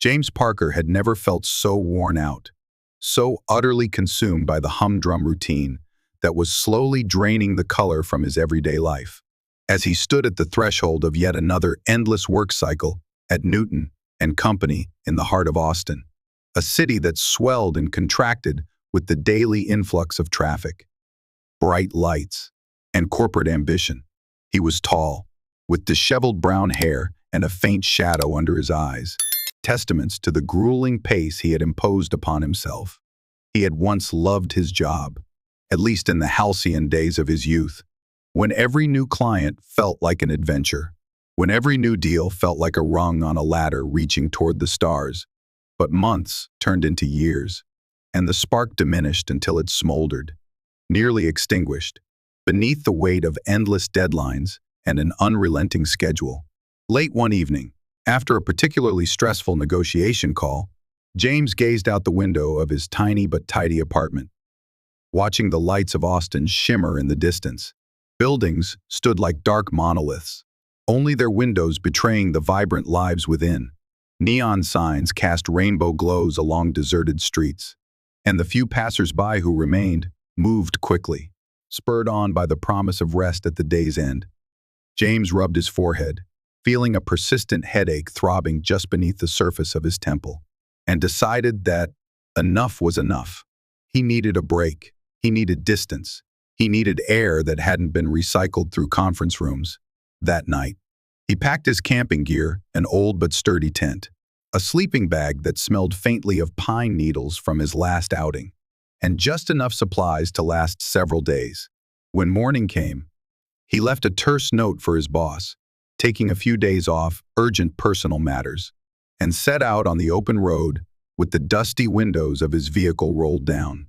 James Parker had never felt so worn out, so utterly consumed by the humdrum routine that was slowly draining the color from his everyday life. As he stood at the threshold of yet another endless work cycle at Newton and Company in the heart of Austin, a city that swelled and contracted with the daily influx of traffic, bright lights, and corporate ambition. He was tall, with disheveled brown hair and a faint shadow under his eyes, testaments to the grueling pace he had imposed upon himself. He had once loved his job, at least in the halcyon days of his youth, when every new client felt like an adventure, when every new deal felt like a rung on a ladder reaching toward the stars. But months turned into years, and the spark diminished until it smoldered, nearly extinguished, beneath the weight of endless deadlines and an unrelenting schedule. Late one evening, after a particularly stressful negotiation call, James gazed out the window of his tiny but tidy apartment, watching the lights of Austin shimmer in the distance. Buildings stood like dark monoliths, only their windows betraying the vibrant lives within. Neon signs cast rainbow glows along deserted streets, and the few passers-by who remained moved quickly, spurred on by the promise of rest at the day's end. James rubbed his forehead, feeling a persistent headache throbbing just beneath the surface of his temple, and decided that enough was enough. He needed a break. He needed distance. He needed air that hadn't been recycled through conference rooms. That night, he packed his camping gear, an old but sturdy tent, a sleeping bag that smelled faintly of pine needles from his last outing, and just enough supplies to last several days. When morning came, he left a terse note for his boss, taking a few days off, urgent personal matters, and set out on the open road with the dusty windows of his vehicle rolled down.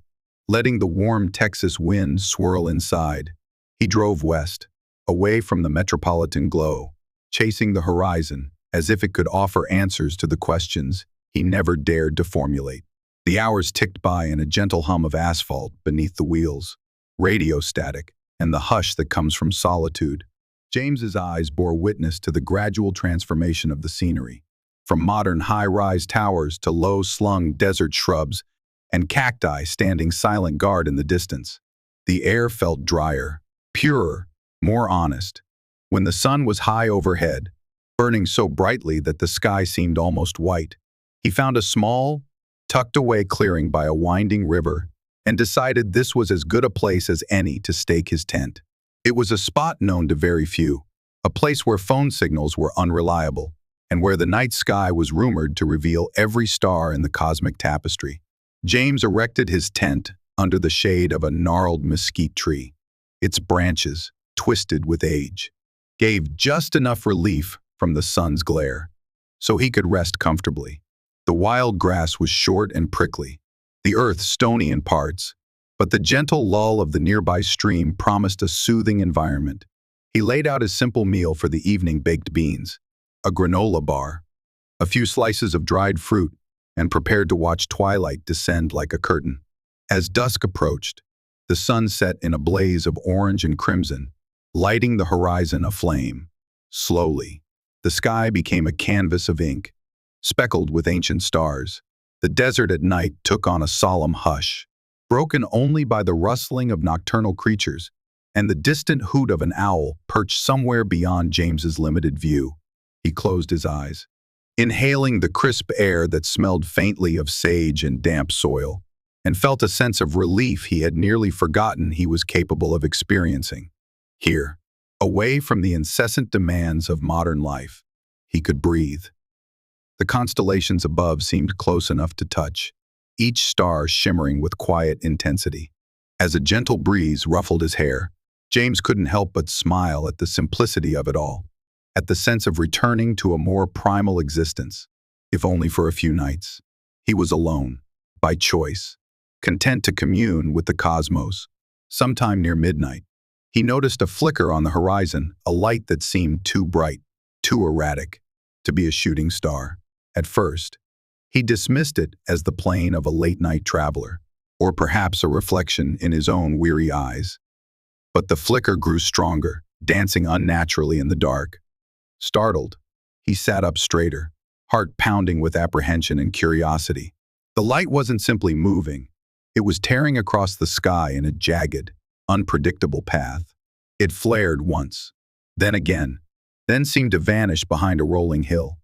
Letting the warm Texas wind swirl inside, he drove west, away from the metropolitan glow, chasing the horizon as if it could offer answers to the questions he never dared to formulate. The hours ticked by in a gentle hum of asphalt beneath the wheels, radio static, and the hush that comes from solitude. James's eyes bore witness to the gradual transformation of the scenery, from modern high-rise towers to low-slung desert shrubs and cacti standing silent guard in the distance. The air felt drier, purer, more honest. When the sun was high overhead, burning so brightly that the sky seemed almost white, he found a small, tucked-away clearing by a winding river and decided this was as good a place as any to stake his tent. It was a spot known to very few, a place where phone signals were unreliable, and where the night sky was rumored to reveal every star in the cosmic tapestry. James erected his tent under the shade of a gnarled mesquite tree. Its branches, twisted with age, gave just enough relief from the sun's glare, so he could rest comfortably. The wild grass was short and prickly, the earth stony in parts, but the gentle lull of the nearby stream promised a soothing environment. He laid out his simple meal for the evening: baked beans, a granola bar, a few slices of dried fruit, and prepared to watch twilight descend like a curtain. As dusk approached, the sun set in a blaze of orange and crimson, lighting the horizon aflame. Slowly, the sky became a canvas of ink, speckled with ancient stars. The desert at night took on a solemn hush, broken only by the rustling of nocturnal creatures and the distant hoot of an owl perched somewhere beyond James's limited view. He closed his eyes, inhaling the crisp air that smelled faintly of sage and damp soil, and felt a sense of relief he had nearly forgotten he was capable of experiencing. Here, away from the incessant demands of modern life, he could breathe. The constellations above seemed close enough to touch, each star shimmering with quiet intensity. As a gentle breeze ruffled his hair, James couldn't help but smile at the simplicity of it all, at the sense of returning to a more primal existence, if only for a few nights. He was alone, by choice, content to commune with the cosmos. Sometime near midnight, he noticed a flicker on the horizon, a light that seemed too bright, too erratic, to be a shooting star. At first, he dismissed it as the plane of a late-night traveler, or perhaps a reflection in his own weary eyes. But the flicker grew stronger, dancing unnaturally in the dark. Startled, he sat up straighter, heart pounding with apprehension and curiosity. The light wasn't simply moving. It was tearing across the sky in a jagged, unpredictable path. It flared once, then again, then seemed to vanish behind a rolling hill.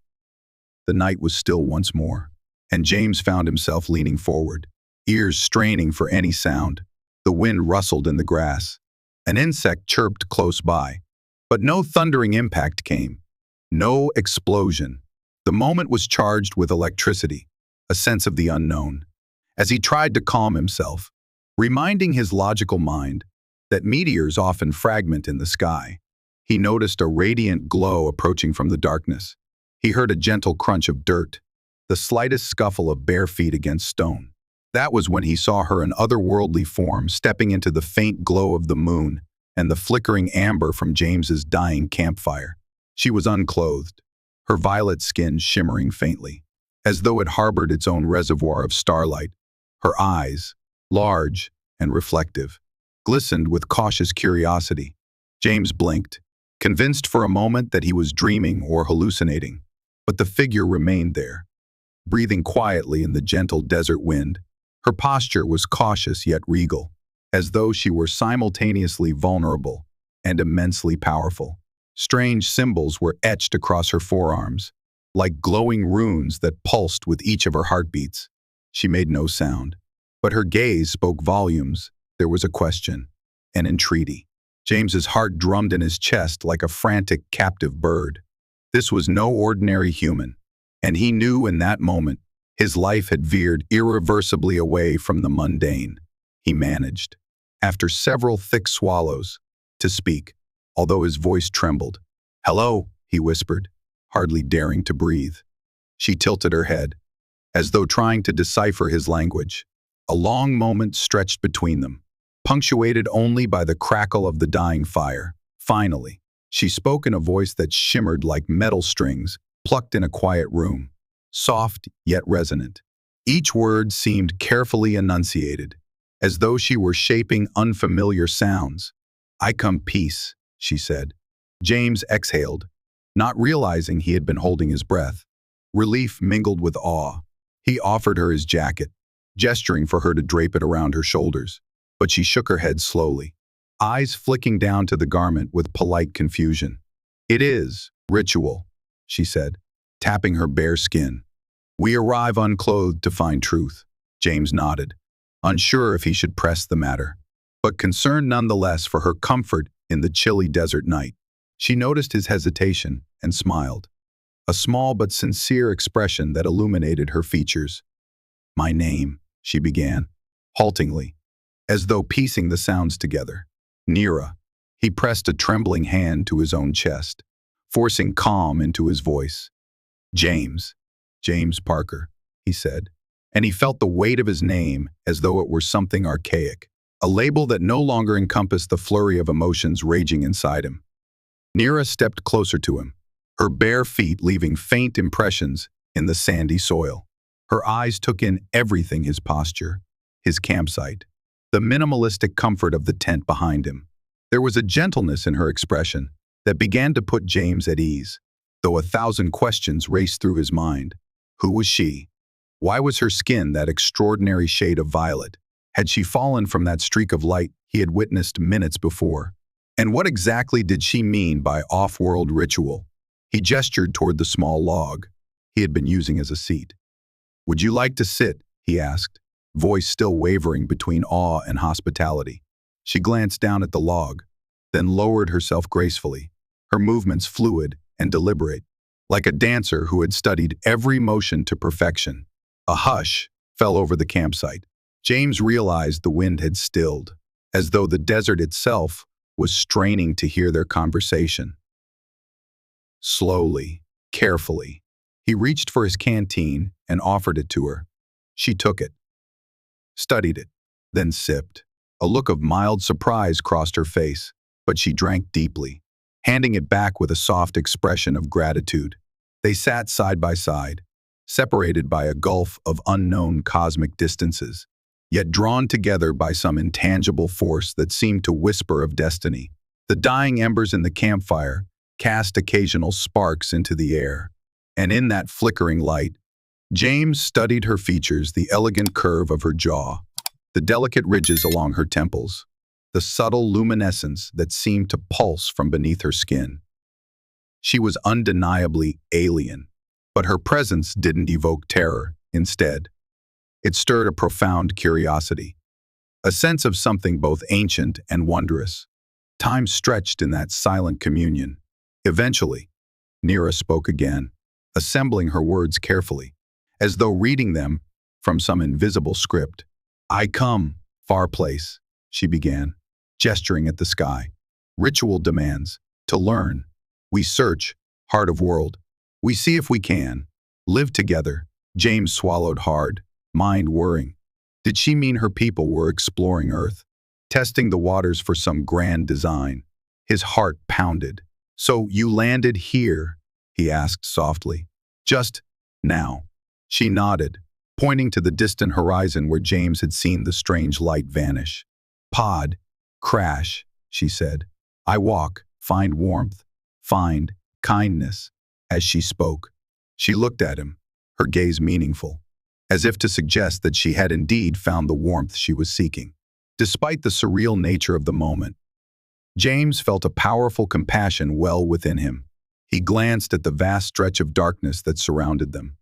The night was still once more, and James found himself leaning forward, ears straining for any sound. The wind rustled in the grass. An insect chirped close by, but no thundering impact came. No explosion. The moment was charged with electricity, a sense of the unknown. As he tried to calm himself, reminding his logical mind that meteors often fragment in the sky, he noticed a radiant glow approaching from the darkness. He heard a gentle crunch of dirt, the slightest scuffle of bare feet against stone. That was when he saw her in otherworldly form stepping into the faint glow of the moon and the flickering amber from James's dying campfire. She was unclothed, her violet skin shimmering faintly, as though it harbored its own reservoir of starlight. Her eyes, large and reflective, glistened with cautious curiosity. James blinked, convinced for a moment that he was dreaming or hallucinating, but the figure remained there, breathing quietly in the gentle desert wind. Her posture was cautious yet regal, as though she were simultaneously vulnerable and immensely powerful. Strange symbols were etched across her forearms, like glowing runes that pulsed with each of her heartbeats. She made no sound, but her gaze spoke volumes. There was a question, an entreaty. James's heart drummed in his chest like a frantic captive bird. This was no ordinary human, and he knew in that moment his life had veered irreversibly away from the mundane. He managed, after several thick swallows, to speak, although his voice trembled. "Hello," he whispered, hardly daring to breathe. She tilted her head, as though trying to decipher his language. A long moment stretched between them, punctuated only by the crackle of the dying fire. Finally, she spoke in a voice that shimmered like metal strings plucked in a quiet room, soft yet resonant. Each word seemed carefully enunciated, as though she were shaping unfamiliar sounds. "I come peace," she said. James exhaled, not realizing he had been holding his breath. Relief mingled with awe. He offered her his jacket, gesturing for her to drape it around her shoulders, but she shook her head slowly, eyes flicking down to the garment with polite confusion. "It is ritual," she said, tapping her bare skin. "We arrive unclothed to find truth." James nodded, unsure if he should press the matter, but concerned nonetheless for her comfort in the chilly desert night. She noticed his hesitation and smiled, a small but sincere expression that illuminated her features. "My name," she began, haltingly, as though piecing the sounds together. "Nira." He pressed a trembling hand to his own chest, forcing calm into his voice. James Parker," he said, and he felt the weight of his name as though it were something archaic, a label that no longer encompassed the flurry of emotions raging inside him. Nira stepped closer to him, her bare feet leaving faint impressions in the sandy soil. Her eyes took in everything: his posture, his campsite, the minimalistic comfort of the tent behind him. There was a gentleness in her expression that began to put James at ease, though 1,000 questions raced through his mind. Who was she? Why was her skin that extraordinary shade of violet? Had she fallen from that streak of light he had witnessed minutes before? And what exactly did she mean by off-world ritual? He gestured toward the small log he had been using as a seat. "Would you like to sit?" he asked, voice still wavering between awe and hospitality. She glanced down at the log, then lowered herself gracefully, her movements fluid and deliberate, like a dancer who had studied every motion to perfection. A hush fell over the campsite. James realized the wind had stilled, as though the desert itself was straining to hear their conversation. Slowly, carefully, he reached for his canteen and offered it to her. She took it, studied it, then sipped. A look of mild surprise crossed her face, but she drank deeply, handing it back with a soft expression of gratitude. They sat side by side, separated by a gulf of unknown cosmic distances, yet drawn together by some intangible force that seemed to whisper of destiny. The dying embers in the campfire cast occasional sparks into the air, And in that flickering light, James studied her features, the elegant curve of her jaw, the delicate ridges along her temples, the subtle luminescence that seemed to pulse from beneath her skin. She was undeniably alien, but her presence didn't evoke terror. Instead, it stirred a profound curiosity, a sense of something both ancient and wondrous. Time stretched in that silent communion. Eventually, Nira spoke again, assembling her words carefully, as though reading them from some invisible script. "I come, far place," she began, gesturing at the sky. "Ritual demands, to learn. We search, heart of world. We see if we can. Live together." James swallowed hard, mind whirring. Did she mean her people were exploring Earth, testing the waters for some grand design? His heart pounded. "So you landed here?" he asked softly. "Just now." She nodded, pointing to the distant horizon where James had seen the strange light vanish. "Pod, crash," she said. "I walk, find warmth, find kindness." As she spoke, she looked at him, her gaze meaningful, as if to suggest that she had indeed found the warmth she was seeking. Despite the surreal nature of the moment, James felt a powerful compassion well within him. He glanced at the vast stretch of darkness that surrounded them.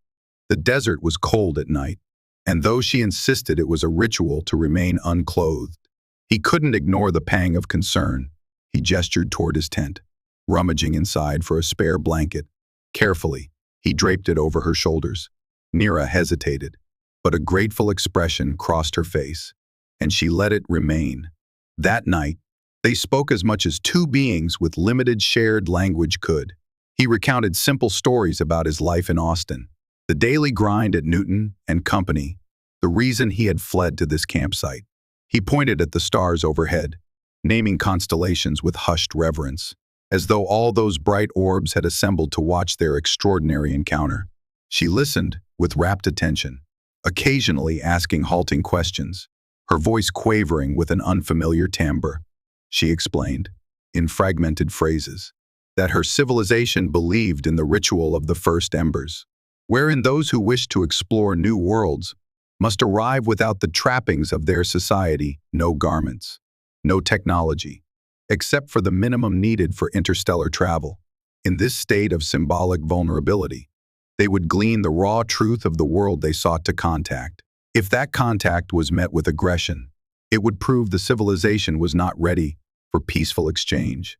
The desert was cold at night, and though she insisted it was a ritual to remain unclothed, he couldn't ignore the pang of concern. He gestured toward his tent, rummaging inside for a spare blanket. Carefully, he draped it over her shoulders. Nira hesitated, but a grateful expression crossed her face, and she let it remain. That night, they spoke as much as two beings with limited shared language could. He recounted simple stories about his life in Austin, the daily grind at Newton and Company, the reason he had fled to this campsite. He pointed at the stars overhead, naming constellations with hushed reverence, as though all those bright orbs had assembled to watch their extraordinary encounter. She listened with rapt attention, occasionally asking halting questions, her voice quavering with an unfamiliar timbre. She explained, in fragmented phrases, that her civilization believed in the ritual of the first embers, wherein those who wished to explore new worlds must arrive without the trappings of their society, no garments, no technology, except for the minimum needed for interstellar travel. In this state of symbolic vulnerability, they would glean the raw truth of the world they sought to contact. If that contact was met with aggression, it would prove the civilization was not ready for peaceful exchange.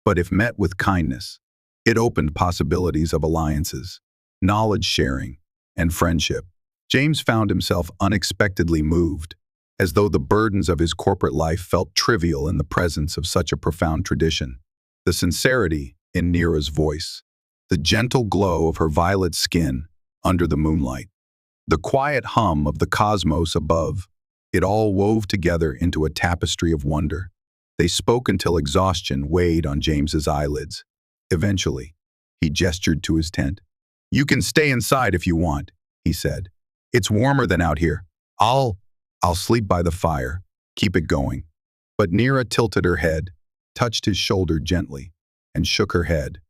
But if met with kindness, it opened possibilities of alliances, knowledge sharing, and friendship. James found himself unexpectedly moved, as though the burdens of his corporate life felt trivial in the presence of such a profound tradition. The sincerity in Nira's voice, the gentle glow of her violet skin under the moonlight, the quiet hum of the cosmos above, it all wove together into a tapestry of wonder. They spoke until exhaustion weighed on James's eyelids. Eventually, he gestured to his tent. "You can stay inside if you want," he said. "It's warmer than out here. I'll sleep by the fire. Keep it going." But Nira tilted her head, touched his shoulder gently, and shook her head.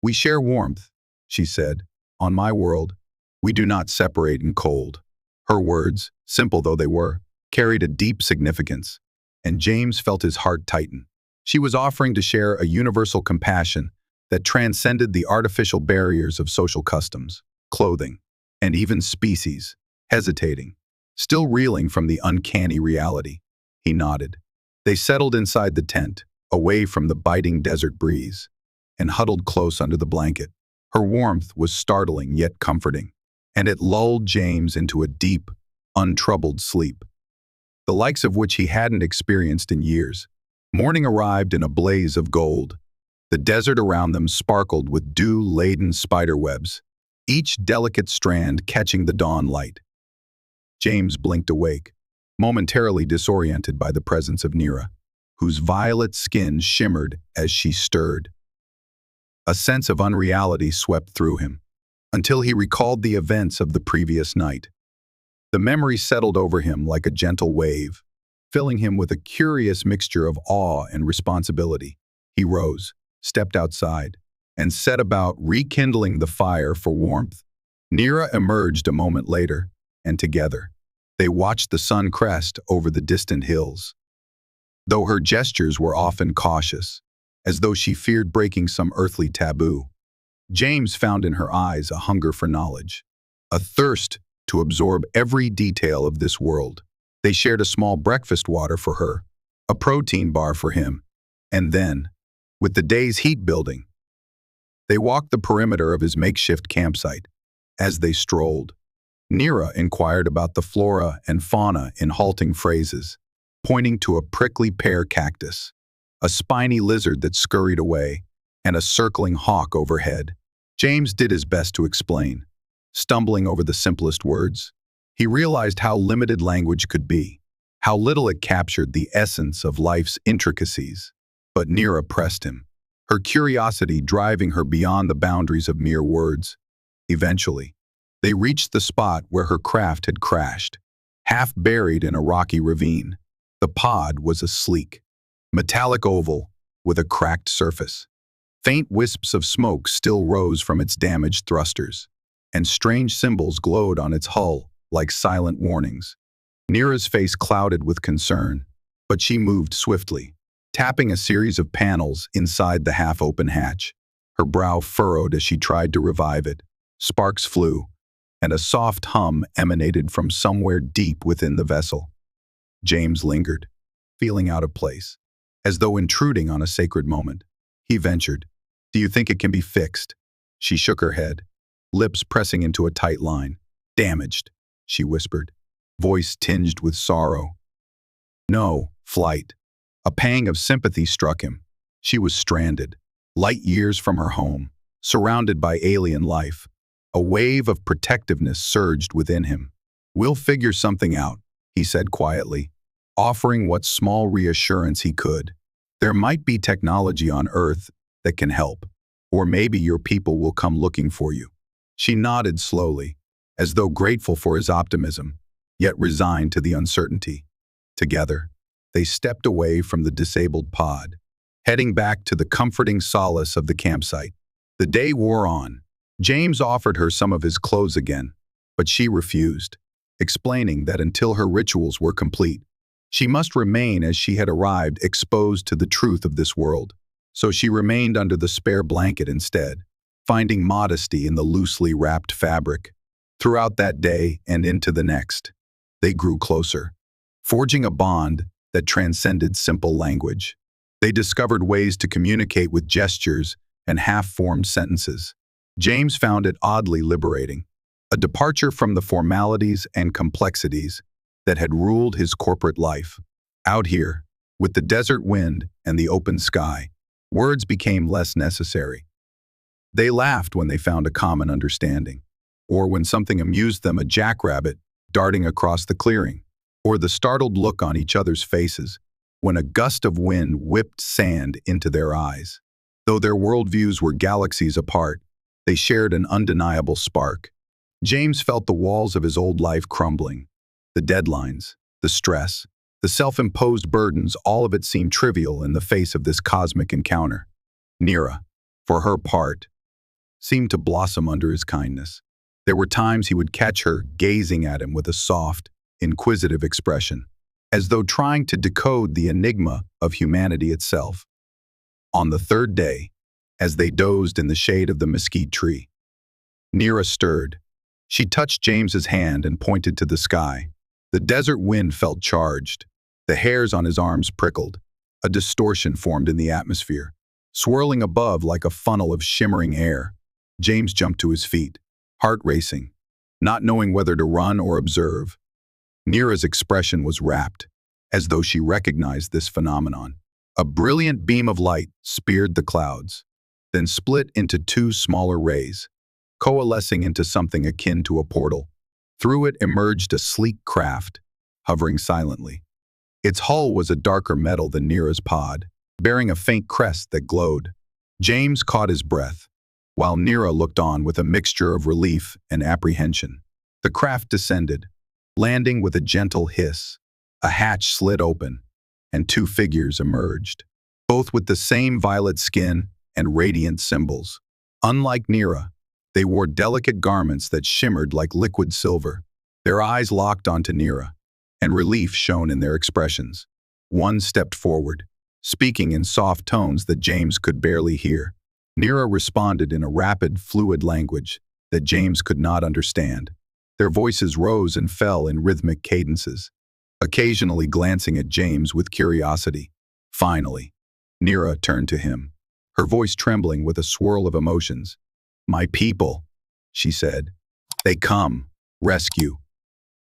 "We share warmth," she said. "On my world, we do not separate in cold." Her words, simple though they were, carried a deep significance, and James felt his heart tighten. She was offering to share a universal compassion that transcended the artificial barriers of social customs, clothing, and even species. Hesitating, still reeling from the uncanny reality, he nodded. They settled inside the tent, away from the biting desert breeze, and huddled close under the blanket. Her warmth was startling yet comforting, and it lulled James into a deep, untroubled sleep, the likes of which he hadn't experienced in years. Morning arrived in a blaze of gold. The desert around them sparkled with dew-laden spiderwebs, each delicate strand catching the dawn light. James blinked awake, momentarily disoriented by the presence of Nira, whose violet skin shimmered as she stirred. A sense of unreality swept through him, until he recalled the events of the previous night. The memory settled over him like a gentle wave, filling him with a curious mixture of awe and responsibility. He rose, stepped outside, and set about rekindling the fire for warmth. Nira emerged a moment later, and together, they watched the sun crest over the distant hills. Though her gestures were often cautious, as though she feared breaking some earthly taboo, James found in her eyes a hunger for knowledge, a thirst to absorb every detail of this world. They shared a small breakfast water for her, a protein bar for him, and then, with the day's heat building, they walked the perimeter of his makeshift campsite. As they strolled, Nira inquired about the flora and fauna in halting phrases, pointing to a prickly pear cactus, a spiny lizard that scurried away, and a circling hawk overhead. James did his best to explain, stumbling over the simplest words. He realized how limited language could be, how little it captured the essence of life's intricacies. But Nira pressed him, her curiosity driving her beyond the boundaries of mere words. Eventually, they reached the spot where her craft had crashed, half buried in a rocky ravine. The pod was a sleek, metallic oval with a cracked surface. Faint wisps of smoke still rose from its damaged thrusters, and strange symbols glowed on its hull like silent warnings. Nira's face clouded with concern, but she moved swiftly, tapping a series of panels inside the half-open hatch. Her brow furrowed as she tried to revive it. Sparks flew, and a soft hum emanated from somewhere deep within the vessel. James lingered, feeling out of place, as though intruding on a sacred moment. He ventured, "Do you think it can be fixed?" She shook her head, lips pressing into a tight line. "Damaged," she whispered, voice tinged with sorrow. "No, flight." A pang of sympathy struck him. She was stranded, light years from her home, surrounded by alien life. A wave of protectiveness surged within him. "We'll figure something out," he said quietly, offering what small reassurance he could. "There might be technology on Earth that can help, or maybe your people will come looking for you." She nodded slowly, as though grateful for his optimism, yet resigned to the uncertainty. Together, they stepped away from the disabled pod, heading back to the comforting solace of the campsite. The day wore on. James offered her some of his clothes again, but she refused, explaining that until her rituals were complete, she must remain as she had arrived, exposed to the truth of this world. So she remained under the spare blanket instead, finding modesty in the loosely wrapped fabric. Throughout that day and into the next, they grew closer, forging a bond that transcended simple language. They discovered ways to communicate with gestures and half-formed sentences. James found it oddly liberating, a departure from the formalities and complexities that had ruled his corporate life. Out here, with the desert wind and the open sky, words became less necessary. They laughed when they found a common understanding, or when something amused them, a jackrabbit darting across the clearing, or the startled look on each other's faces when a gust of wind whipped sand into their eyes. Though their worldviews were galaxies apart, they shared an undeniable spark. James felt the walls of his old life crumbling. The deadlines, the stress, the self-imposed burdens, all of it seemed trivial in the face of this cosmic encounter. Nira, for her part, seemed to blossom under his kindness. There were times he would catch her gazing at him with a soft, inquisitive expression, as though trying to decode the enigma of humanity itself. On the third day, as they dozed in the shade of the mesquite tree, Nira stirred. She touched James's hand and pointed to the sky. The desert wind felt charged. The hairs on his arms prickled. A distortion formed in the atmosphere, swirling above like a funnel of shimmering air. James jumped to his feet, heart racing, not knowing whether to run or observe. Nira's expression was rapt, as though she recognized this phenomenon. A brilliant beam of light speared the clouds, then split into two smaller rays, coalescing into something akin to a portal. Through it emerged a sleek craft, hovering silently. Its hull was a darker metal than Nira's pod, bearing a faint crest that glowed. James caught his breath, while Nira looked on with a mixture of relief and apprehension. The craft descended, landing with a gentle hiss. A hatch slid open, and two figures emerged, both with the same violet skin and radiant symbols. Unlike Nira, they wore delicate garments that shimmered like liquid silver. Their eyes locked onto Nira, and relief shone in their expressions. One stepped forward, speaking in soft tones that James could barely hear. Nira responded in a rapid, fluid language that James could not understand. Their voices rose and fell in rhythmic cadences, occasionally glancing at James with curiosity. Finally, Nira turned to him, her voice trembling with a swirl of emotions. "My people," she said. "They come. Rescue."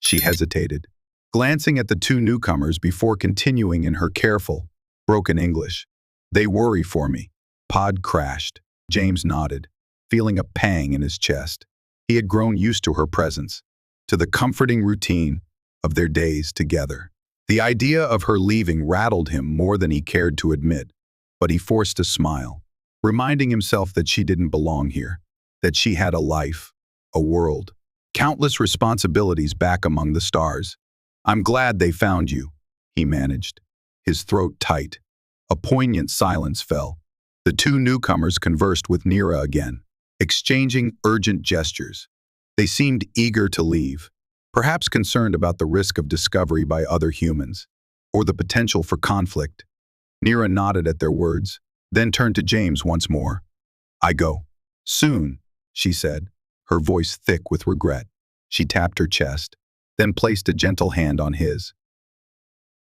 She hesitated, glancing at the two newcomers before continuing in her careful, broken English. "They worry for me." Pod crashed. James nodded, feeling a pang in his chest. He had grown used to her presence, to the comforting routine of their days together. The idea of her leaving rattled him more than he cared to admit, but he forced a smile, reminding himself that she didn't belong here, that she had a life, a world, countless responsibilities back among the stars. "I'm glad they found you," he managed, his throat tight. A poignant silence fell. The two newcomers conversed with Nira again, exchanging urgent gestures. They seemed eager to leave, perhaps concerned about the risk of discovery by other humans, or the potential for conflict. Nira nodded at their words, then turned to James once more. "I go. Soon," she said, her voice thick with regret. She tapped her chest, then placed a gentle hand on his.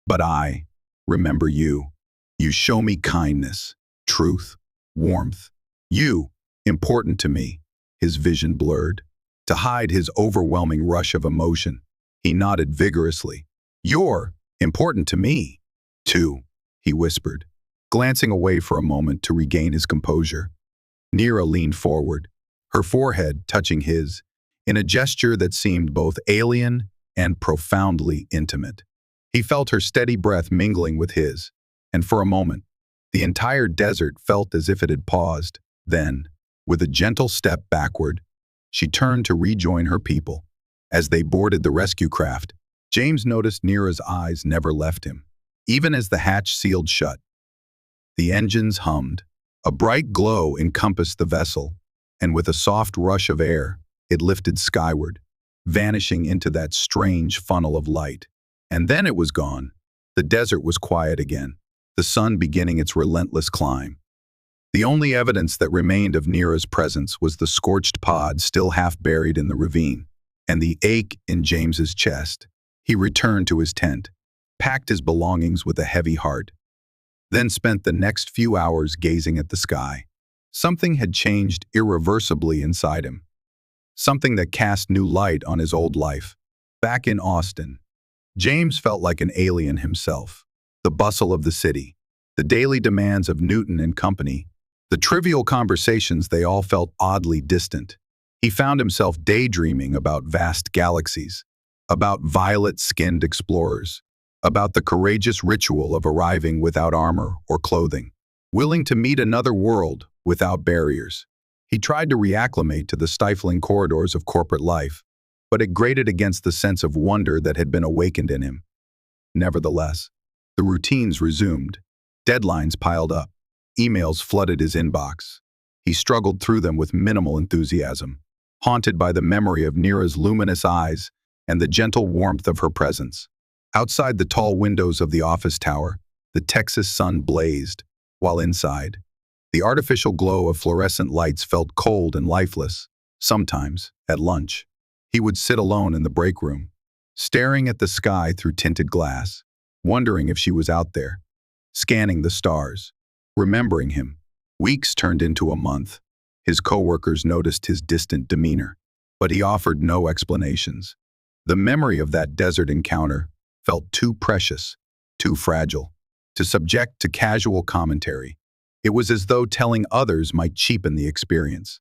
"But I remember you. You show me kindness, truth, warmth. You, important to me." His vision blurred. To hide his overwhelming rush of emotion, he nodded vigorously. "You're important to me, too," he whispered, glancing away for a moment to regain his composure. Nira leaned forward, her forehead touching his, in a gesture that seemed both alien and profoundly intimate. He felt her steady breath mingling with his, and for a moment, the entire desert felt as if it had paused. Then, with a gentle step backward, she turned to rejoin her people. As they boarded the rescue craft, James noticed Nira's eyes never left him, even as the hatch sealed shut. The engines hummed. A bright glow encompassed the vessel, and with a soft rush of air, it lifted skyward, vanishing into that strange funnel of light. And then it was gone. The desert was quiet again, the sun beginning its relentless climb. The only evidence that remained of Nira's presence was the scorched pod still half buried in the ravine, and the ache in James's chest. He returned to his tent, packed his belongings with a heavy heart, then spent the next few hours gazing at the sky. Something had changed irreversibly inside him, something that cast new light on his old life. Back in Austin, James felt like an alien himself. The bustle of the city, the daily demands of Newton and company, the trivial conversations, they all felt oddly distant. He found himself daydreaming about vast galaxies, about violet-skinned explorers, about the courageous ritual of arriving without armor or clothing, willing to meet another world without barriers. He tried to reacclimate to the stifling corridors of corporate life, but it grated against the sense of wonder that had been awakened in him. Nevertheless, the routines resumed. Deadlines piled up. Emails flooded his inbox. He struggled through them with minimal enthusiasm, haunted by the memory of Nira's luminous eyes and the gentle warmth of her presence. Outside the tall windows of the office tower, the Texas sun blazed, while inside, the artificial glow of fluorescent lights felt cold and lifeless. Sometimes, at lunch, he would sit alone in the break room, staring at the sky through tinted glass, wondering if she was out there, scanning the stars, remembering him. Weeks turned into a month. His coworkers noticed his distant demeanor, but he offered no explanations. The memory of that desert encounter felt too precious, too fragile, to subject to casual commentary. It was as though telling others might cheapen the experience,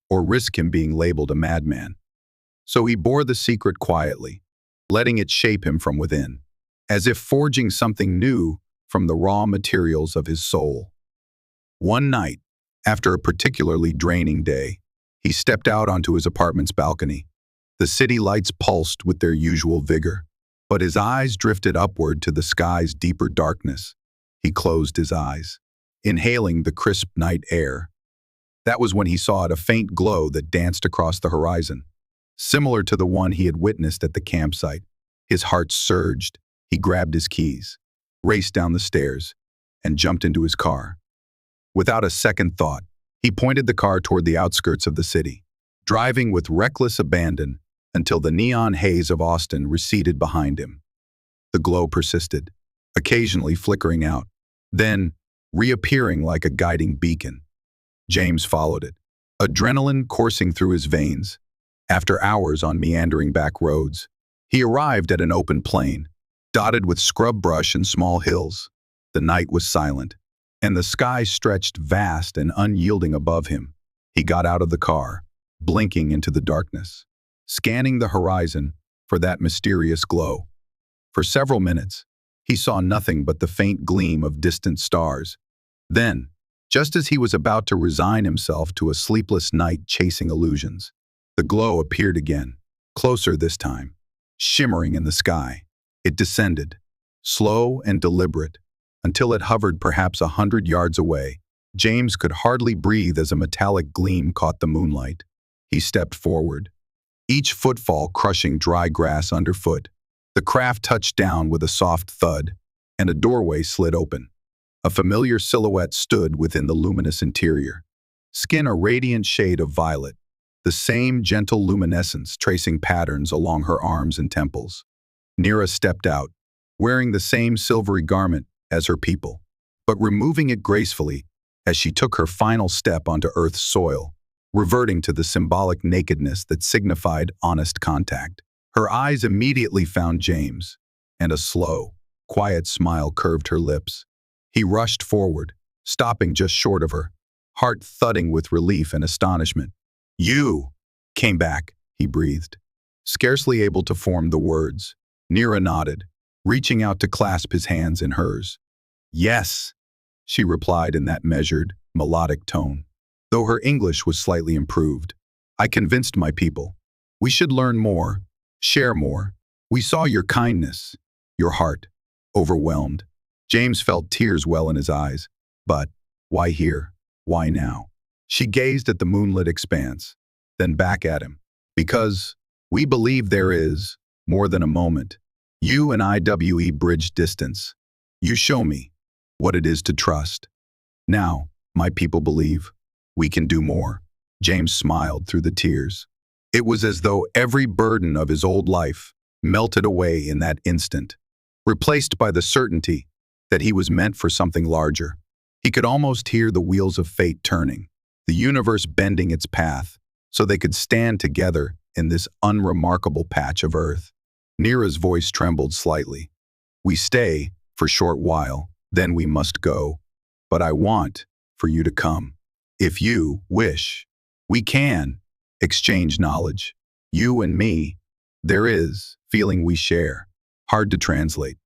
or risk him being labeled a madman. So he bore the secret quietly, letting it shape him from within, as if forging something new from the raw materials of his soul. One night, after a particularly draining day, he stepped out onto his apartment's balcony. The city lights pulsed with their usual vigor, but his eyes drifted upward to the sky's deeper darkness. He closed his eyes, inhaling the crisp night air. That was when he saw it, a faint glow that danced across the horizon, similar to the one he had witnessed at the campsite. His heart surged. He grabbed his keys, raced down the stairs, and jumped into his car. Without a second thought, he pointed the car toward the outskirts of the city, driving with reckless abandon until the neon haze of Austin receded behind him. The glow persisted, occasionally flickering out, then reappearing like a guiding beacon. James followed it, adrenaline coursing through his veins. After hours on meandering back roads, he arrived at an open plain, dotted with scrub brush and small hills. The night was silent, and the sky stretched vast and unyielding above him. He got out of the car, blinking into the darkness, scanning the horizon for that mysterious glow. For several minutes, he saw nothing but the faint gleam of distant stars. Then, just as he was about to resign himself to a sleepless night chasing illusions, the glow appeared again, closer this time, shimmering in the sky. It descended, slow and deliberate, until it hovered perhaps 100 yards away. James could hardly breathe as a metallic gleam caught the moonlight. He stepped forward, each footfall crushing dry grass underfoot. The craft touched down with a soft thud, and a doorway slid open. A familiar silhouette stood within the luminous interior, skin a radiant shade of violet, the same gentle luminescence tracing patterns along her arms and temples. Nira stepped out, wearing the same silvery garment as her people, but removing it gracefully as she took her final step onto Earth's soil, reverting to the symbolic nakedness that signified honest contact. Her eyes immediately found James, and a slow, quiet smile curved her lips. He rushed forward, stopping just short of her, heart thudding with relief and astonishment. "You came back," he breathed, scarcely able to form the words. Nira nodded, reaching out to clasp his hands in hers. "Yes," she replied in that measured, melodic tone. Though her English was slightly improved, "I convinced my people. We should learn more, share more. We saw your kindness, your heart, overwhelmed." James felt tears well in his eyes. But why here? Why now? She gazed at the moonlit expanse, then back at him. "Because we believe there is more than a moment. You and IWE bridge distance. You show me what it is to trust. Now, my people believe we can do more." James smiled through the tears. It was as though every burden of his old life melted away in that instant, replaced by the certainty that he was meant for something larger. He could almost hear the wheels of fate turning, the universe bending its path so they could stand together in this unremarkable patch of earth. Nira's voice trembled slightly. "We stay for a short while, then we must go. But I want for you to come. If you wish, we can exchange knowledge. You and me. There is feeling we share. Hard to translate.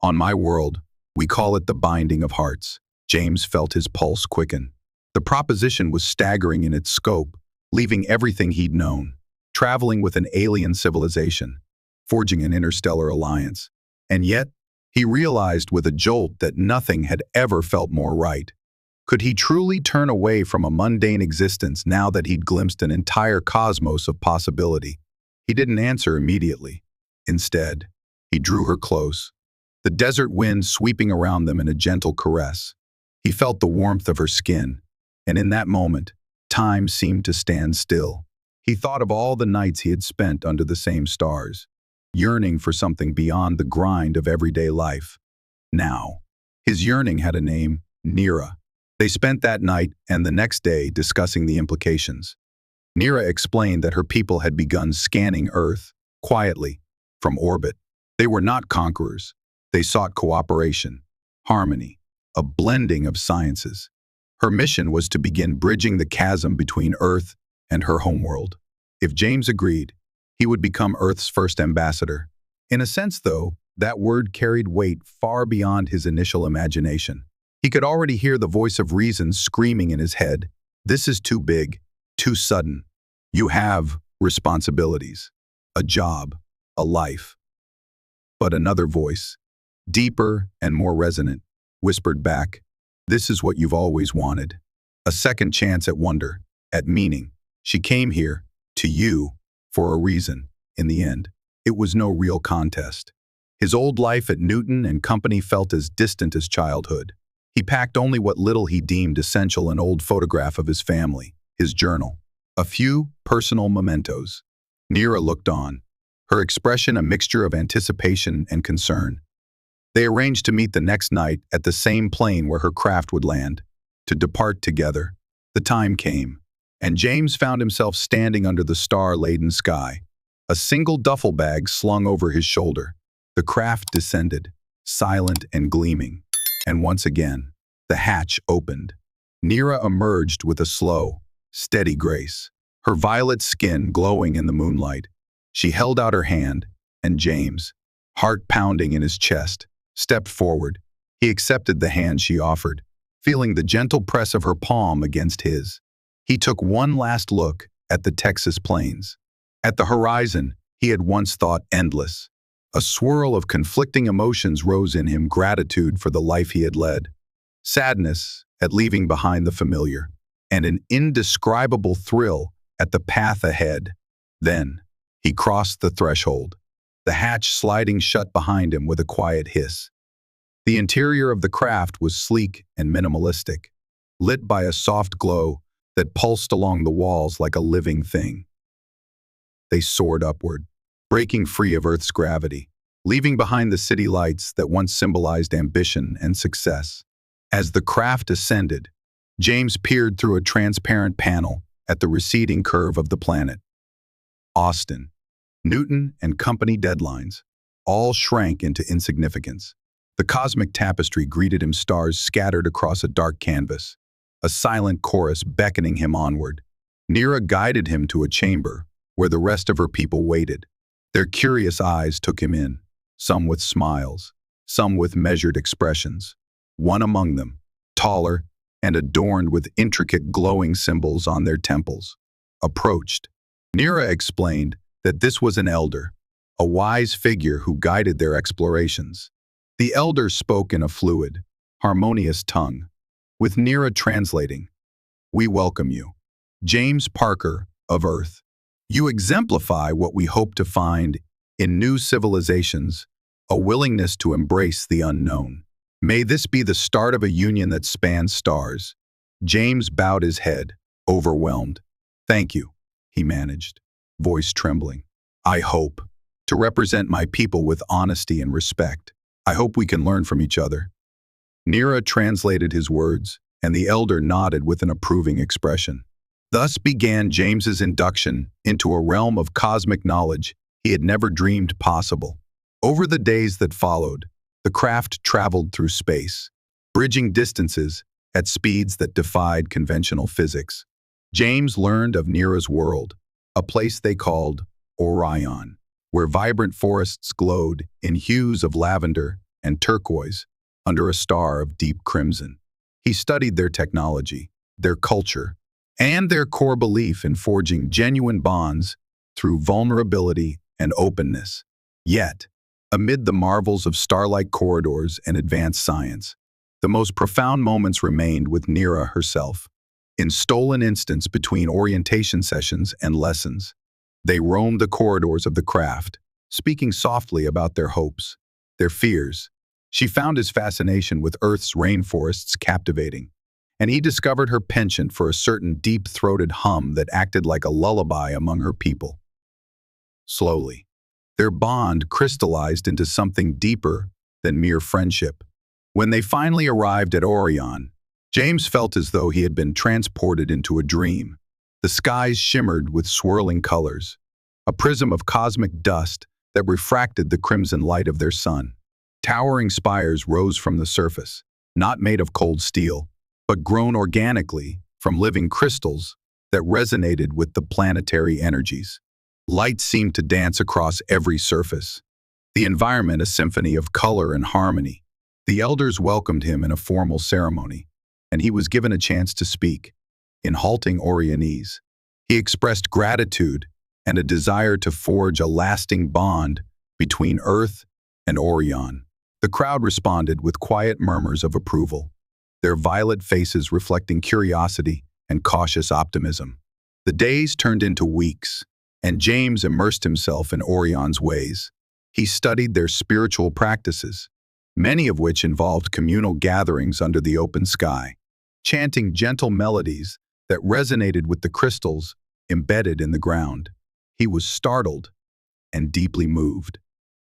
On my world, we call it the binding of hearts." James felt his pulse quicken. The proposition was staggering in its scope, leaving everything he'd known, traveling with an alien civilization, forging an interstellar alliance. And yet, he realized with a jolt that nothing had ever felt more right. Could he truly turn away from a mundane existence now that he'd glimpsed an entire cosmos of possibility? He didn't answer immediately. Instead, he drew her close, the desert wind sweeping around them in a gentle caress. He felt the warmth of her skin, and in that moment, time seemed to stand still. He thought of all the nights he had spent under the same stars, yearning for something beyond the grind of everyday life. Now, his yearning had a name, Nira. They spent that night and the next day discussing the implications. Nira explained that her people had begun scanning Earth, quietly, from orbit. They were not conquerors. They sought cooperation, harmony, a blending of sciences. Her mission was to begin bridging the chasm between Earth and her homeworld. If James agreed, he would become Earth's first ambassador. In a sense, though, that word carried weight far beyond his initial imagination. He could already hear the voice of reason screaming in his head, "This is too big, too sudden. You have responsibilities, a job, a life." But another voice, deeper and more resonant, whispered back, This is what you've always wanted. A second chance at wonder, at meaning. She came here, to you, for a reason. In the end, it was no real contest. His old life at Newton and Company felt as distant as childhood. He packed only what little he deemed essential: an old photograph of his family, his journal, a few personal mementos. Nira looked on, her expression a mixture of anticipation and concern. They arranged to meet the next night at the same plane where her craft would land, to depart together. The time came, and James found himself standing under the star-laden sky, a single duffel bag slung over his shoulder. The craft descended, silent and gleaming, and once again, the hatch opened. Nira emerged with a slow, steady grace, her violet skin glowing in the moonlight. She held out her hand, and James, heart pounding in his chest, stepped forward. He accepted the hand she offered, feeling the gentle press of her palm against his. He took one last look at the Texas plains, at the horizon he had once thought endless. A swirl of conflicting emotions rose in him: gratitude for the life he had led, sadness at leaving behind the familiar, and an indescribable thrill at the path ahead. Then he crossed the threshold, the hatch sliding shut behind him with a quiet hiss. The interior of the craft was sleek and minimalistic, lit by a soft glow that pulsed along the walls like a living thing. They soared upward, breaking free of Earth's gravity, leaving behind the city lights that once symbolized ambition and success. As the craft ascended, James peered through a transparent panel at the receding curve of the planet. Austin, Newton and Company deadlines all shrank into insignificance. The cosmic tapestry greeted him: stars scattered across a dark canvas, a silent chorus beckoning him onward. Nira guided him to a chamber where the rest of her people waited. Their curious eyes took him in, some with smiles, some with measured expressions. One among them, taller and adorned with intricate glowing symbols on their temples, approached. Nira explained that this was an elder, a wise figure who guided their explorations. The elder spoke in a fluid, harmonious tongue, with Nira translating. "We welcome you, James Parker of Earth. You exemplify what we hope to find in new civilizations, a willingness to embrace the unknown. May this be the start of a union that spans stars." James bowed his head, overwhelmed. "Thank you," he managed, voice trembling. "I hope to represent my people with honesty and respect. I hope we can learn from each other." Nira translated his words, and the elder nodded with an approving expression. Thus began James's induction into a realm of cosmic knowledge he had never dreamed possible. Over the days that followed, the craft traveled through space, bridging distances at speeds that defied conventional physics. James learned of Nira's world, a place they called Orion, where vibrant forests glowed in hues of lavender and turquoise under a star of deep crimson. He studied their technology, their culture, and their core belief in forging genuine bonds through vulnerability and openness. Yet, amid the marvels of starlight corridors and advanced science, the most profound moments remained with Nira herself. In stolen instants between orientation sessions and lessons, they roamed the corridors of the craft, speaking softly about their hopes, their fears. She found his fascination with Earth's rainforests captivating, and he discovered her penchant for a certain deep-throated hum that acted like a lullaby among her people. Slowly, their bond crystallized into something deeper than mere friendship. When they finally arrived at Orion, James felt as though he had been transported into a dream. The skies shimmered with swirling colors, a prism of cosmic dust that refracted the crimson light of their sun. Towering spires rose from the surface, not made of cold steel, but grown organically from living crystals that resonated with the planetary energies. Light seemed to dance across every surface, the environment a symphony of color and harmony. The elders welcomed him in a formal ceremony, and he was given a chance to speak. In halting Orionese, he expressed gratitude and a desire to forge a lasting bond between Earth and Orion. The crowd responded with quiet murmurs of approval. their violet faces reflecting curiosity and cautious optimism. The days turned into weeks, and James immersed himself in Orion's ways. He studied their spiritual practices, many of which involved communal gatherings under the open sky, chanting gentle melodies that resonated with the crystals embedded in the ground. He was startled and deeply moved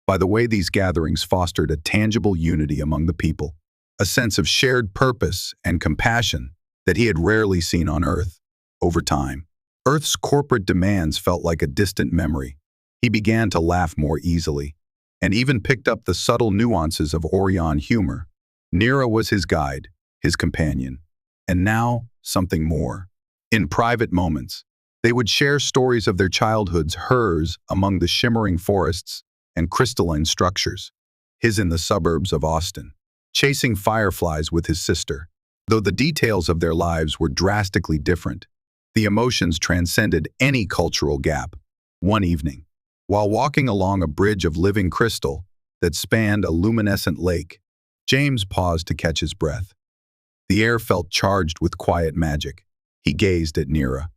by the way these gatherings fostered a tangible unity among the people, a sense of shared purpose and compassion that he had rarely seen on Earth. Over time, Earth's corporate demands felt like a distant memory. He began to laugh more easily, and even picked up the subtle nuances of Orion humor. Nira was his guide, his companion, and now something more. In private moments, they would share stories of their childhoods, hers among the shimmering forests and crystalline structures, his in the suburbs of Austin, chasing fireflies with his sister. Though the details of their lives were drastically different, the emotions transcended any cultural gap. One evening, while walking along a bridge of living crystal that spanned a luminescent lake, James paused to catch his breath. The air felt charged with quiet magic. He gazed at Nira,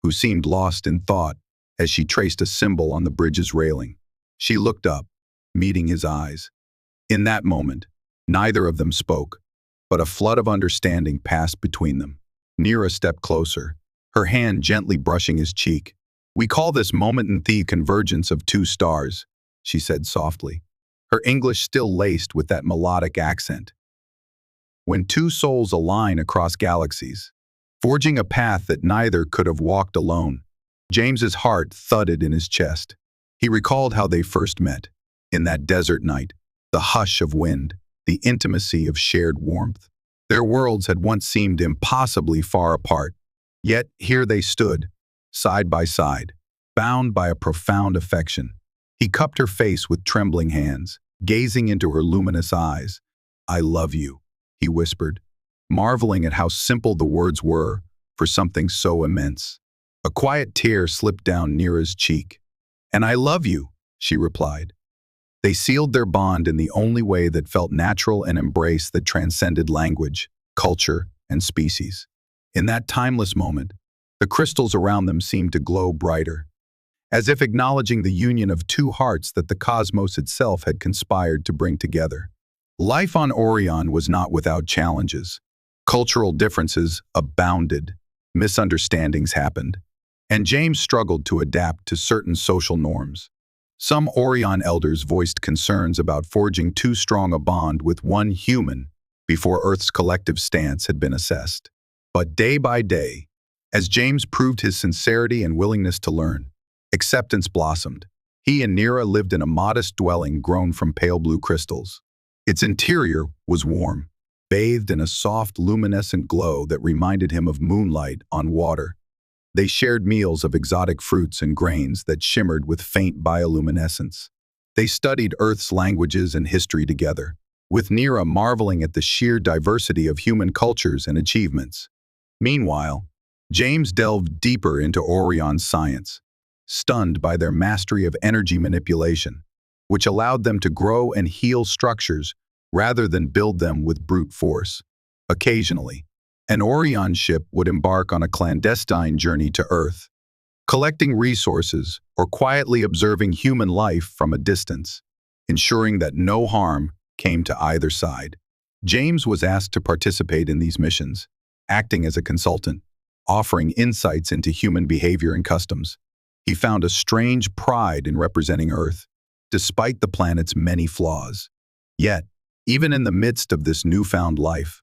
who seemed lost in thought as she traced a symbol on the bridge's railing. She looked up, meeting his eyes. In that moment, neither of them spoke, but a flood of understanding passed between them. Nira stepped closer, her hand gently brushing his cheek. "We call this moment in the convergence of two stars," she said softly, her English still laced with that melodic accent. "When two souls align across galaxies, forging a path that neither could have walked alone." James's heart thudded in his chest. He recalled how they first met, in that desert night, the hush of wind, the intimacy of shared warmth. Their worlds had once seemed impossibly far apart, yet here they stood, side by side, bound by a profound affection. He cupped her face with trembling hands, gazing into her luminous eyes. "I love you," he whispered, marveling at how simple the words were for something so immense. A quiet tear slipped down Nira's cheek. "And I love you," she replied. They sealed their bond in the only way that felt natural, an embrace that transcended language, culture, and species. In that timeless moment, the crystals around them seemed to glow brighter, as if acknowledging the union of two hearts that the cosmos itself had conspired to bring together. Life on Orion was not without challenges. Cultural differences abounded, misunderstandings happened, and James struggled to adapt to certain social norms. Some Orion elders voiced concerns about forging too strong a bond with one human before Earth's collective stance had been assessed. But day by day, as James proved his sincerity and willingness to learn, acceptance blossomed. He and Nira lived in a modest dwelling grown from pale blue crystals. Its interior was warm, bathed in a soft, luminescent glow that reminded him of moonlight on water. They shared meals of exotic fruits and grains that shimmered with faint bioluminescence. They studied Earth's languages and history together, with Nira marveling at the sheer diversity of human cultures and achievements. Meanwhile, James delved deeper into Orion's science, stunned by their mastery of energy manipulation, which allowed them to grow and heal structures rather than build them with brute force. Occasionally, an Orion ship would embark on a clandestine journey to Earth, collecting resources or quietly observing human life from a distance, ensuring that no harm came to either side. James was asked to participate in these missions, acting as a consultant, offering insights into human behavior and customs. He found a strange pride in representing Earth, despite the planet's many flaws. Yet, even in the midst of this newfound life,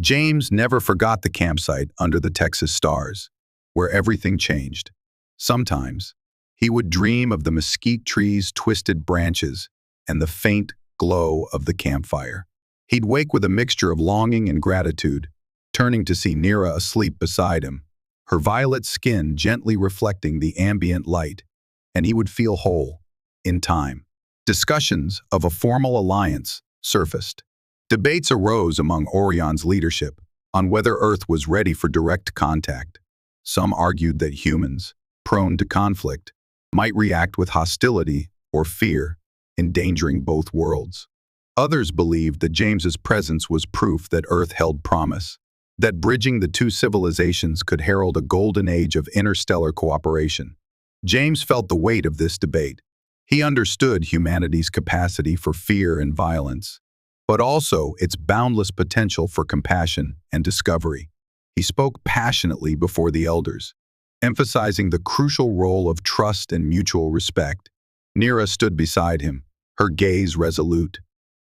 James never forgot the campsite under the Texas stars, where everything changed. Sometimes, he would dream of the mesquite trees' twisted branches and the faint glow of the campfire. He'd wake with a mixture of longing and gratitude, turning to see Nira asleep beside him, her violet skin gently reflecting the ambient light, and he would feel whole. In time, discussions of a formal alliance surfaced. Debates arose among Orion's leadership on whether Earth was ready for direct contact. Some argued that humans, prone to conflict, might react with hostility or fear, endangering both worlds. Others believed that James's presence was proof that Earth held promise, that bridging the two civilizations could herald a golden age of interstellar cooperation. James felt the weight of this debate. He understood humanity's capacity for fear and violence, but also its boundless potential for compassion and discovery. He spoke passionately before the elders, emphasizing the crucial role of trust and mutual respect. Nira stood beside him, her gaze resolute.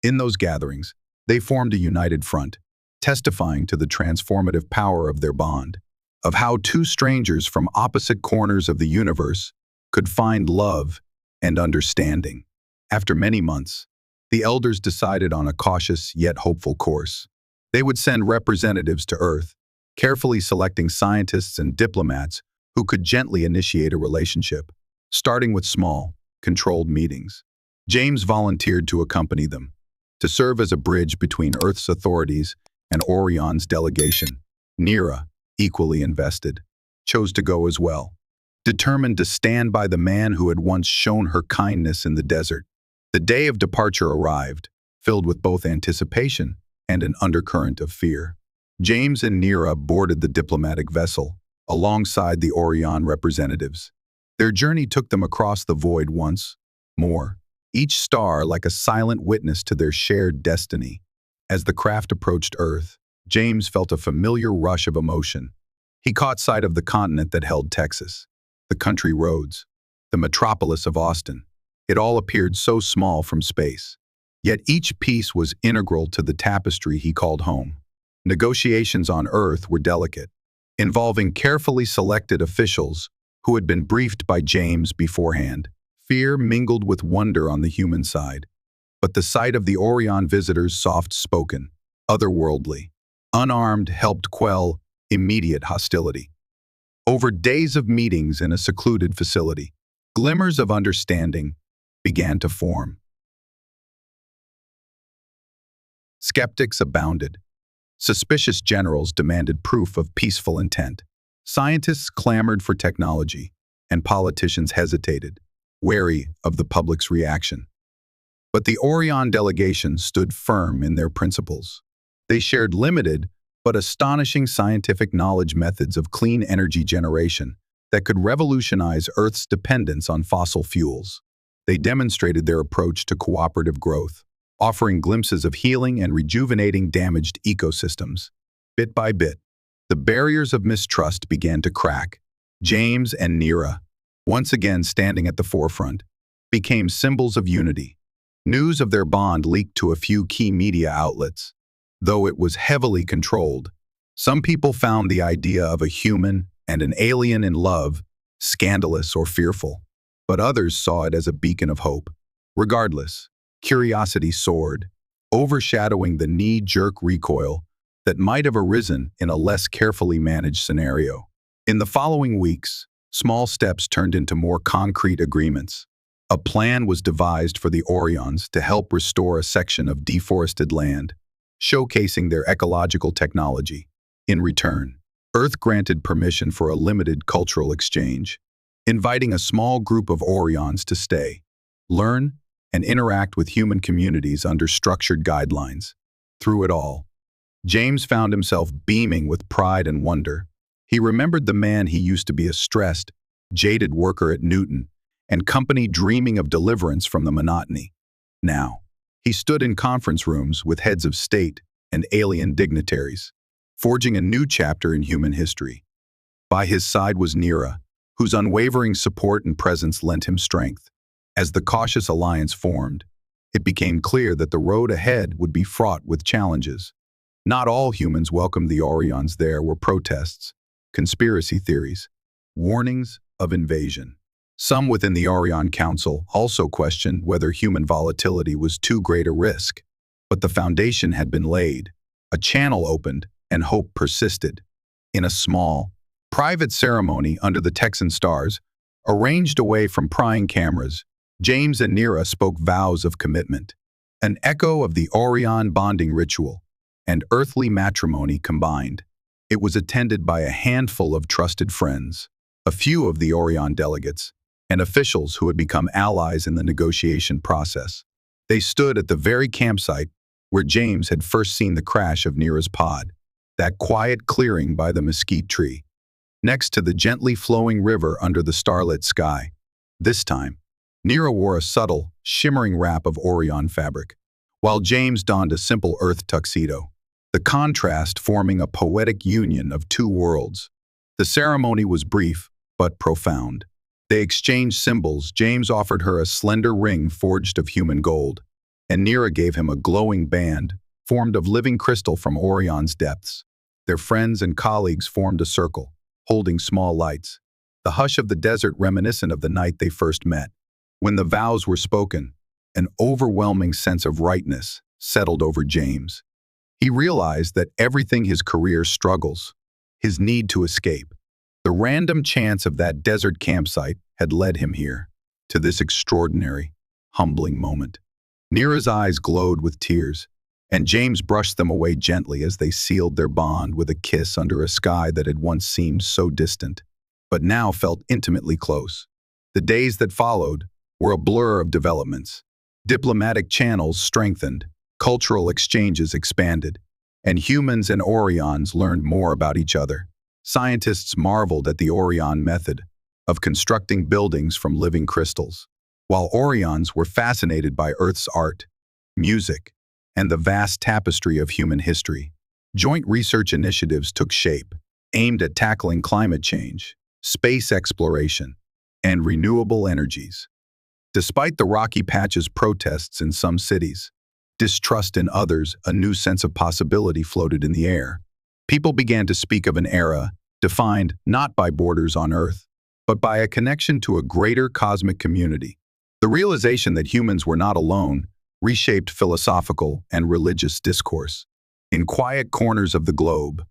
In those gatherings, they formed a united front, testifying to the transformative power of their bond, of how two strangers from opposite corners of the universe could find love and understanding. After many months, the elders decided on a cautious yet hopeful course. They would send representatives to Earth, carefully selecting scientists and diplomats who could gently initiate a relationship, starting with small, controlled meetings. James volunteered to accompany them, to serve as a bridge between Earth's authorities and Orion's delegation. Nira, equally invested, chose to go as well, determined to stand by the man who had once shown her kindness in the desert. The day of departure arrived, filled with both anticipation and an undercurrent of fear. James and Nira boarded the diplomatic vessel, alongside the Orion representatives. Their journey took them across the void once more, each star like a silent witness to their shared destiny. As the craft approached Earth, James felt a familiar rush of emotion. He caught sight of the continent that held Texas, the country roads, the metropolis of Austin. It all appeared so small from space. Yet each piece was integral to the tapestry he called home. Negotiations on Earth were delicate, involving carefully selected officials who had been briefed by James beforehand. Fear mingled with wonder on the human side, but the sight of the Orion visitors, soft-spoken, otherworldly, unarmed, helped quell immediate hostility. Over days of meetings in a secluded facility, glimmers of understanding began to form. Skeptics abounded. Suspicious generals demanded proof of peaceful intent. Scientists clamored for technology, and politicians hesitated, wary of the public's reaction. But the Orion delegation stood firm in their principles. They shared limited but astonishing scientific knowledge methods of clean energy generation that could revolutionize Earth's dependence on fossil fuels. They demonstrated their approach to cooperative growth, offering glimpses of healing and rejuvenating damaged ecosystems. Bit by bit, the barriers of mistrust began to crack. James and Nira, once again standing at the forefront, became symbols of unity. News of their bond leaked to a few key media outlets. Though it was heavily controlled, some people found the idea of a human and an alien in love scandalous or fearful, but others saw it as a beacon of hope. Regardless, curiosity soared, overshadowing the knee-jerk recoil that might have arisen in a less carefully managed scenario. In the following weeks, small steps turned into more concrete agreements. A plan was devised for the Orions to help restore a section of deforested land, showcasing their ecological technology. In return, Earth granted permission for a limited cultural exchange, inviting a small group of Orions to stay, learn, and interact with human communities under structured guidelines. Through it all, James found himself beaming with pride and wonder. He remembered the man he used to be, a stressed, jaded worker at Newton and company dreaming of deliverance from the monotony. Now, he stood in conference rooms with heads of state and alien dignitaries, forging a new chapter in human history. By his side was Nira, whose unwavering support and presence lent him strength. As the cautious alliance formed, it became clear that the road ahead would be fraught with challenges. Not all humans welcomed the Orions. There were protests, conspiracy theories, warnings of invasion. Some within the Orion Council also questioned whether human volatility was too great a risk. But the foundation had been laid, a channel opened, and hope persisted. In a small, private ceremony under the Texan stars, arranged away from prying cameras, James and Nira spoke vows of commitment, an echo of the Orion bonding ritual and earthly matrimony combined. It was attended by a handful of trusted friends, a few of the Orion delegates, and officials who had become allies in the negotiation process. They stood at the very campsite where James had first seen the crash of Nira's pod, that quiet clearing by the mesquite tree, next to the gently flowing river under the starlit sky. This time, Nira wore a subtle, shimmering wrap of Orion fabric, while James donned a simple earth tuxedo, the contrast forming a poetic union of two worlds. The ceremony was brief, but profound. They exchanged symbols. James offered her a slender ring forged of human gold, and Nira gave him a glowing band formed of living crystal from Orion's depths. Their friends and colleagues formed a circle, holding small lights, the hush of the desert reminiscent of the night they first met. When the vows were spoken, an overwhelming sense of rightness settled over James. He realized that everything his career struggles, his need to escape, the random chance of that desert campsite had led him here, to this extraordinary, humbling moment. Nira's eyes glowed with tears, and James brushed them away gently as they sealed their bond with a kiss under a sky that had once seemed so distant, but now felt intimately close. The days that followed were a blur of developments. Diplomatic channels strengthened, cultural exchanges expanded, and humans and Orions learned more about each other. Scientists marveled at the Orion method of constructing buildings from living crystals, while Orions were fascinated by Earth's art, music, and the vast tapestry of human history. Joint research initiatives took shape, aimed at tackling climate change, space exploration, and renewable energies. Despite the rocky patch's protests in some cities, distrust in others, a new sense of possibility floated in the air. People began to speak of an era defined not by borders on Earth, but by a connection to a greater cosmic community. The realization that humans were not alone reshaped philosophical and religious discourse. In quiet corners of the globe,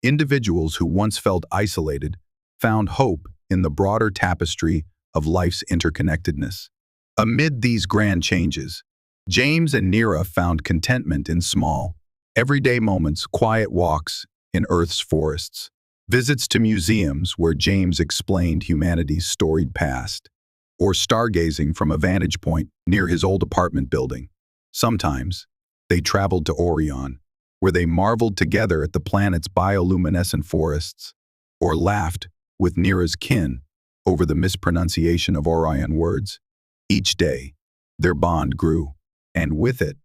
individuals who once felt isolated found hope in the broader tapestry of life's interconnectedness. Amid these grand changes, James and Nira found contentment in small, everyday moments, quiet walks in Earth's forests, visits to museums where James explained humanity's storied past, or stargazing from a vantage point near his old apartment building. Sometimes, they traveled to Orion, where they marveled together at the planet's bioluminescent forests, or laughed with Nira's kin over the mispronunciation of Orion words. Each day, their bond grew, and with it,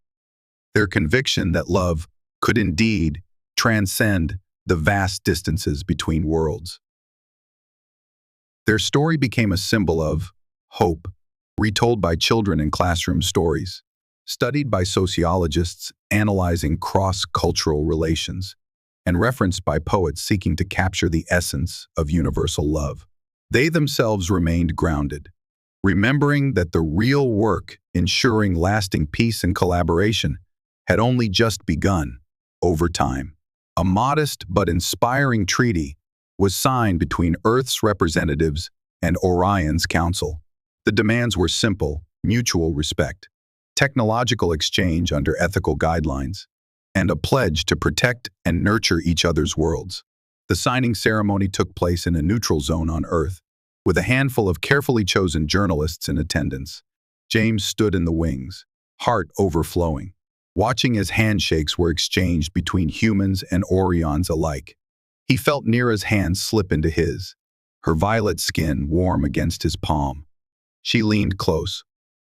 their conviction that love could indeed transcend the vast distances between worlds. Their story became a symbol of hope, retold by children in classroom stories, studied by sociologists analyzing cross-cultural relations, and referenced by poets seeking to capture the essence of universal love. They themselves remained grounded, remembering that the real work ensuring lasting peace and collaboration had only just begun. Over time, a modest but inspiring treaty was signed between Earth's representatives and Orion's council. The demands were simple: mutual respect, technological exchange under ethical guidelines, and a pledge to protect and nurture each other's worlds. The signing ceremony took place in a neutral zone on Earth, with a handful of carefully chosen journalists in attendance. James stood in the wings, heart overflowing, watching as handshakes were exchanged between humans and Orions alike. He felt Nira's hand slip into his, her violet skin warm against his palm. She leaned close,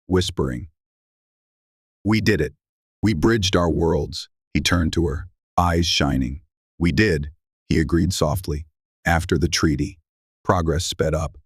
whispering, "We did it. We bridged our worlds." He turned to her, eyes shining. "We did," he agreed softly. After the treaty, progress sped up.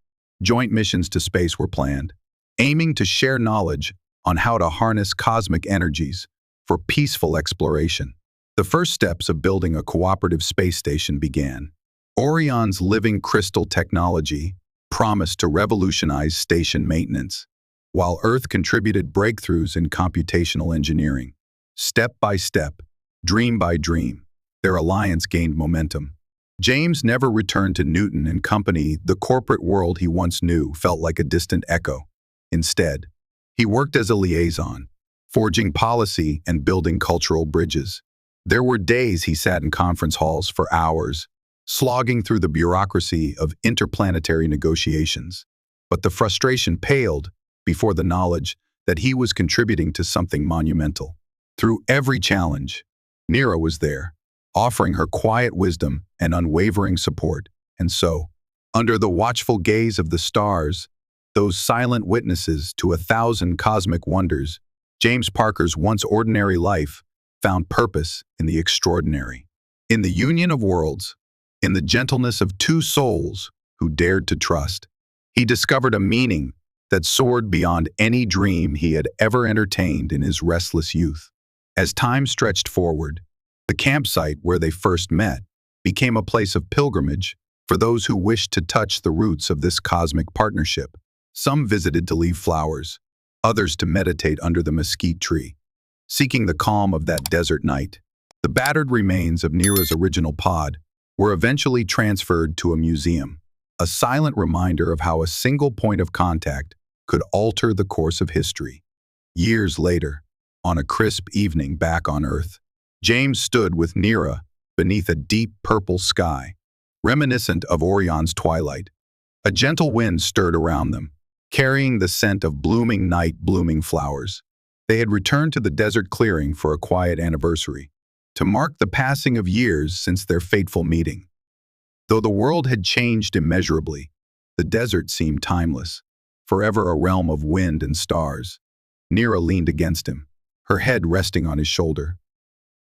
Joint missions to space were planned, aiming to share knowledge on how to harness cosmic energies for peaceful exploration. The first steps of building a cooperative space station began. Orion's living crystal technology promised to revolutionize station maintenance, while Earth contributed breakthroughs in computational engineering. Step by step, dream by dream, their alliance gained momentum. James never returned to Newton and Company. The corporate world he once knew felt like a distant echo. Instead, he worked as a liaison, forging policy and building cultural bridges. There were days he sat in conference halls for hours, slogging through the bureaucracy of interplanetary negotiations. But the frustration paled before the knowledge that he was contributing to something monumental. Through every challenge, Nira was there, offering her quiet wisdom and unwavering support. And so, under the watchful gaze of the stars, those silent witnesses to 1,000 cosmic wonders, James Parker's once ordinary life found purpose in the extraordinary. In the union of worlds, in the gentleness of two souls who dared to trust, he discovered a meaning that soared beyond any dream he had ever entertained in his restless youth. As time stretched forward, the campsite where they first met became a place of pilgrimage for those who wished to touch the roots of this cosmic partnership. Some visited to leave flowers, others to meditate under the mesquite tree, seeking the calm of that desert night. The battered remains of Nira's original pod were eventually transferred to a museum, a silent reminder of how a single point of contact could alter the course of history. Years later, on a crisp evening back on Earth, James stood with Nira beneath a deep purple sky, reminiscent of Orion's twilight. A gentle wind stirred around them, carrying the scent of blooming flowers. They had returned to the desert clearing for a quiet anniversary, to mark the passing of years since their fateful meeting. Though the world had changed immeasurably, the desert seemed timeless, forever a realm of wind and stars. Nira leaned against him, her head resting on his shoulder.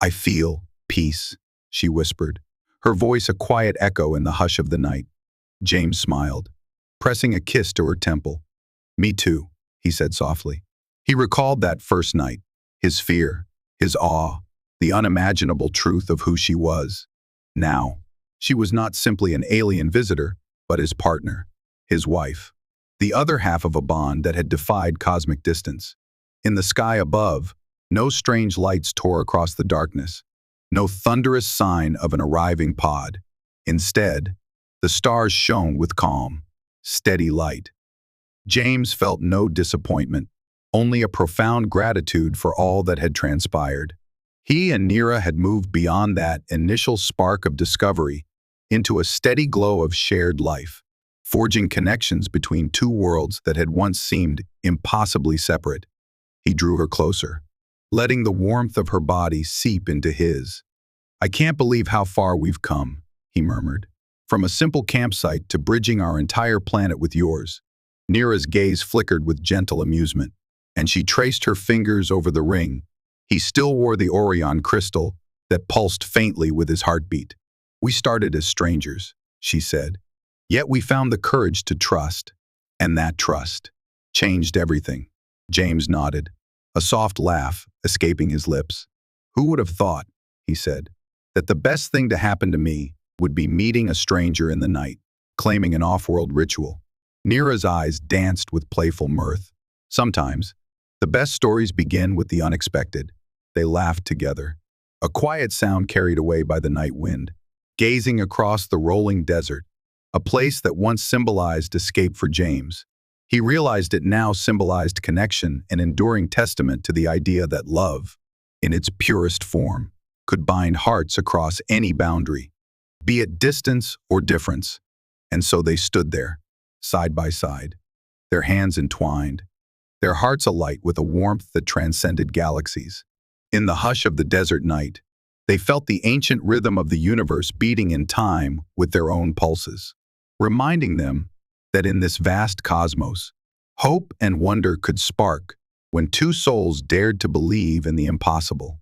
"I feel peace," she whispered, her voice a quiet echo in the hush of the night. James smiled, pressing a kiss to her temple. "Me too," he said softly. He recalled that first night, his fear, his awe, the unimaginable truth of who she was. Now, she was not simply an alien visitor, but his partner, his wife, the other half of a bond that had defied cosmic distance. In the sky above, no strange lights tore across the darkness, no thunderous sign of an arriving pod. Instead, the stars shone with calm, steady light. James felt no disappointment, only a profound gratitude for all that had transpired. He and Nira had moved beyond that initial spark of discovery into a steady glow of shared life, forging connections between two worlds that had once seemed impossibly separate. He drew her closer, letting the warmth of her body seep into his. "I can't believe how far we've come," he murmured. "From a simple campsite to bridging our entire planet with yours." Nira's gaze flickered with gentle amusement, and she traced her fingers over the ring. He still wore the Orion crystal that pulsed faintly with his heartbeat. "We started as strangers," she said, "yet we found the courage to trust, and that trust changed everything." James nodded, a soft laugh escaping his lips. "Who would have thought," he said, "that the best thing to happen to me would be meeting a stranger in the night, claiming an off-world ritual?" Nira's eyes danced with playful mirth. Sometimes, the best stories begin with the unexpected. They laughed together, a quiet sound carried away by the night wind, gazing across the rolling desert, a place that once symbolized escape for James. He realized it now symbolized connection, an enduring testament to the idea that love, in its purest form, could bind hearts across any boundary, be it distance or difference. And so they stood there, side by side, their hands entwined, their hearts alight with a warmth that transcended galaxies. In the hush of the desert night, they felt the ancient rhythm of the universe beating in time with their own pulses, reminding them that in this vast cosmos, hope and wonder could spark when two souls dared to believe in the impossible.